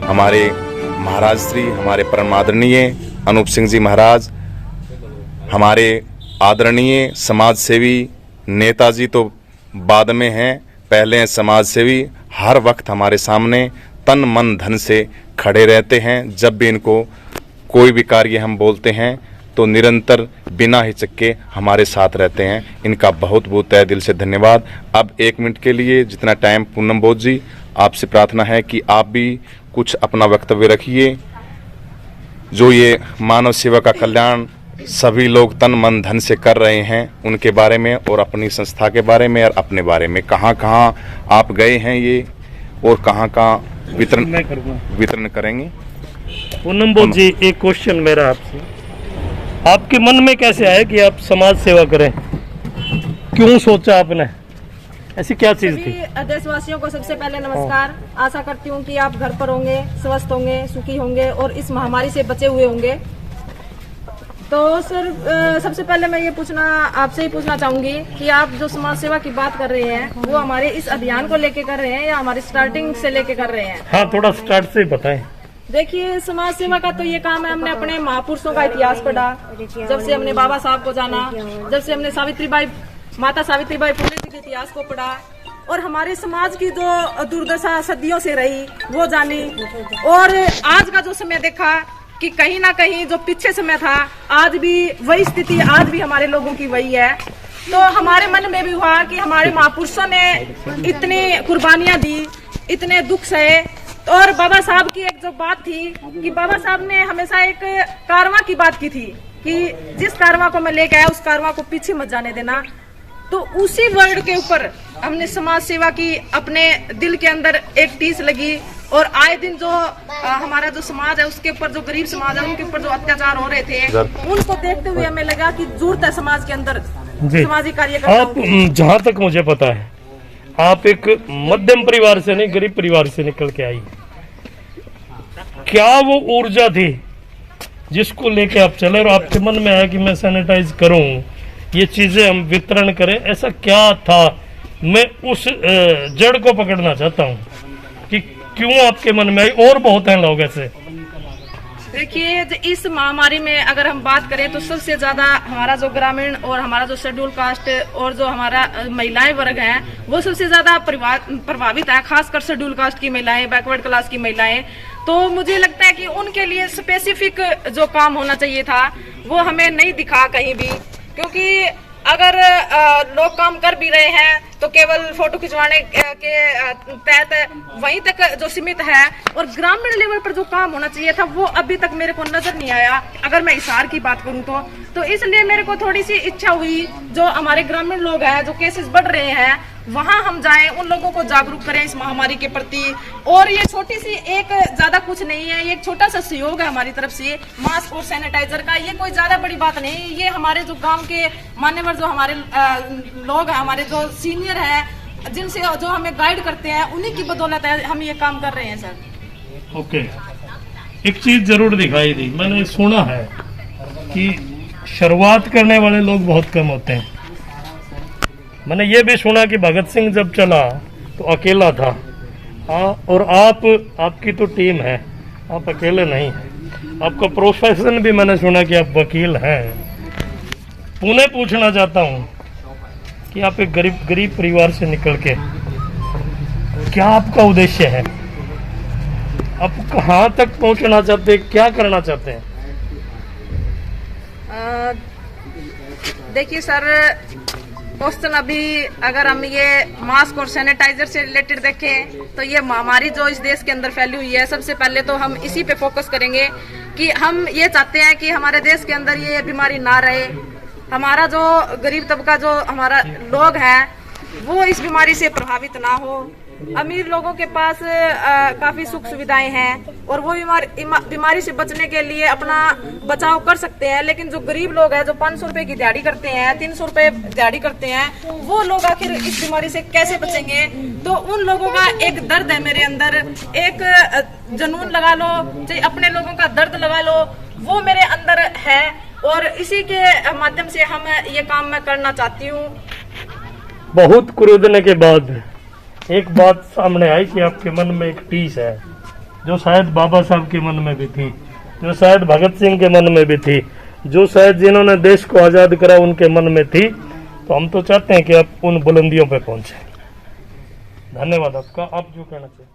हमारे महाराज श्री, हमारे परम आदरणीय अनूप सिंह जी महाराज, हमारे आदरणीय समाज सेवी नेताजी तो बाद में हैं, पहले हैं समाज सेवी। हर वक्त हमारे सामने तन मन धन से खड़े रहते हैं। जब भी इनको कोई भी कार्य हम बोलते हैं तो निरंतर बिना हिचके हमारे साथ रहते हैं। इनका बहुत बहुत तहे दिल से धन्यवाद। अब 1 मिनट के लिए जितना टाइम, पूनम बोध जी आपसे प्रार्थना है कि आप भी कुछ अपना वक्तव्य रखिए। जो ये मानव सेवा का कल्याण सभी लोग तन मन धन से कर रहे हैं, उनके बारे में और अपनी संस्था के बारे में और अपने बारे में, कहाँ कहाँ आप गए हैं ये और कहाँ कहाँ वितरण करेंगे। पूनम बोध जी, एक क्वेश्चन मेरा आपसे, आपके मन में कैसे आया कि आप समाज सेवा करें? क्यों सोचा आपने? ऐसी क्या चीज थी? देशवासियों को सबसे पहले नमस्कार। आशा करती हूँ कि आप घर पर होंगे, स्वस्थ होंगे, सुखी होंगे और इस महामारी से बचे हुए होंगे। तो सर, सबसे पहले मैं ये आपसे ही पूछना चाहूंगी कि आप जो समाज सेवा की बात कर रहे हैं वो हमारे इस अभियान को लेके कर रहे हैं या हमारी स्टार्टिंग से लेके कर रहे हैं? हाँ, थोड़ा स्टार्ट से बताएं। देखिए, समाज सेवा का तो ये काम है, हमने अपने महापुरुषों का इतिहास पढ़ा, जब से हमने बाबा साहब को जाना, जब से हमने माता सावित्रीबाई फुले जी के इतिहास को पढ़ा और हमारे समाज की जो दुर्दशा सदियों से रही वो जानी, और आज का जो समय देखा कि कहीं ना कहीं जो पीछे समय था आज भी वही स्थिति, आज भी हमारे लोगों की वही है। तो हमारे मन में भी हुआ कि हमारे महापुरुषों ने इतनी कुर्बानियां दी, इतने दुख सहे, और बाबा साहब की एक जो बात थी कि बाबा साहब ने हमेशा एक कारवां की बात की थी कि जिस कारवां को मैं लेके आया उस कारवां को पीछे मत जाने देना। तो उसी वर्ड के ऊपर हमने समाज सेवा की अपने दिल के अंदर एक टीस लगी, और आए दिन जो हमारा जो समाज है उसके ऊपर, जो गरीब समाज है उनके ऊपर जो अत्याचार हो रहे थे उनको देखते हुए हमें लगा कि जरूरत है समाज के अंदर सामाजिक कार्य करना। आप, जहाँ तक मुझे पता है, आप एक मध्यम परिवार से नहीं, गरीब परिवार से निकल के आई। क्या वो ऊर्जा थी जिसको लेके आप चले और आपके मन में आया कि मैं सैनिटाइज करूं, ये चीजें हम वितरण करें? ऐसा क्या था? मैं उस जड़ को पकड़ना चाहता हूं कि क्यों आपके मन में आई, और बहुत हैं लोग ऐसे। देखिए, इस महामारी में अगर हम बात करें तो सबसे ज्यादा हमारा जो ग्रामीण और हमारा जो शेड्यूल कास्ट और जो हमारा महिलाएं वर्ग हैं वो सबसे ज्यादा प्रभावित है, खासकर शेड्यूल कास्ट की महिलाएं, बैकवर्ड क्लास की महिलाएं। तो मुझे लगता है कि उनके लिए स्पेसिफिक जो काम होना चाहिए था वो हमें नहीं दिखा कहीं भी, क्योंकि अगर लोग काम कर भी रहे हैं तो केवल फोटो खिंचवाने के तहत वहीं तक जो सीमित है, और ग्रामीण लेवल पर जो काम होना चाहिए था वो अभी तक मेरे को नजर नहीं आया। अगर मैं हिसार की बात करूं तो इसलिए मेरे को थोड़ी सी इच्छा हुई, जो हमारे ग्रामीण लोग हैं, जो केसेस बढ़ रहे हैं, वहां हम जाएं, उन लोगों को जागरूक करें इस महामारी के प्रति। और ये छोटी सी एक, ज्यादा कुछ नहीं है, ये एक छोटा सा सहयोग है हमारी तरफ से मास्क और सैनिटाइजर का। ये कोई ज्यादा बड़ी बात नहीं, ये हमारे जो गांव के मान्यवर, जो हमारे लोग हैं, हमारे जो सीनियर हैं, जिनसे जो हमें गाइड करते हैं, उन्हीं की बदौलत है हम ये काम कर रहे हैं सर। ओके, एक चीज जरूर दिखाई दी, मैंने सुना है कि शुरुआत करने वाले लोग बहुत कम होते हैं। मैंने ये भी सुना कि भगत सिंह जब चला तो अकेला था। और आपकी तो टीम है, आप अकेले नहीं हैं। आपका प्रोफेशन भी मैंने सुना कि आप वकील हैं। पुनः पूछना चाहता हूँ कि आप एक गरीब परिवार से निकल के, क्या आपका उद्देश्य है? आप कहाँ तक पहुँचना चाहते हैं, क्या करना चाहते हैं? देखिए सर, क्वेश्चन अभी अगर हम ये मास्क और सैनिटाइजर से रिलेटेड देखें तो ये महामारी जो इस देश के अंदर फैली हुई है, सबसे पहले तो हम इसी पे फोकस करेंगे कि हम ये चाहते हैं कि हमारे देश के अंदर ये बीमारी ना रहे। हमारा जो गरीब तबका, जो हमारा लोग हैं, वो इस बीमारी से प्रभावित ना हो। अमीर लोगों के पास काफी सुख सुविधाएं हैं और वो बीमारी से बचने के लिए अपना बचाव कर सकते हैं, लेकिन जो गरीब लोग हैं, जो 500 रुपए की दिहाड़ी करते हैं, 300 रुपए दिहाड़ी करते हैं, वो लोग आखिर इस बीमारी से कैसे बचेंगे? तो उन लोगों का एक दर्द है मेरे अंदर, एक जुनून लगा लो, चाहे अपने लोगों का दर्द लगा लो, वो मेरे अंदर है और इसी के माध्यम से हम ये काम मैं करना चाहती हूँ। बहुत कुरुदने के बाद एक बात सामने आई कि आपके मन में एक टीस है जो शायद बाबा साहब के मन में भी थी, जो शायद भगत सिंह के मन में भी थी, जो शायद जिन्होंने देश को आज़ाद करा उनके मन में थी। तो हम तो चाहते हैं कि आप उन बुलंदियों पे पहुंचे। धन्यवाद आपका। आप जो कहना चाहिए।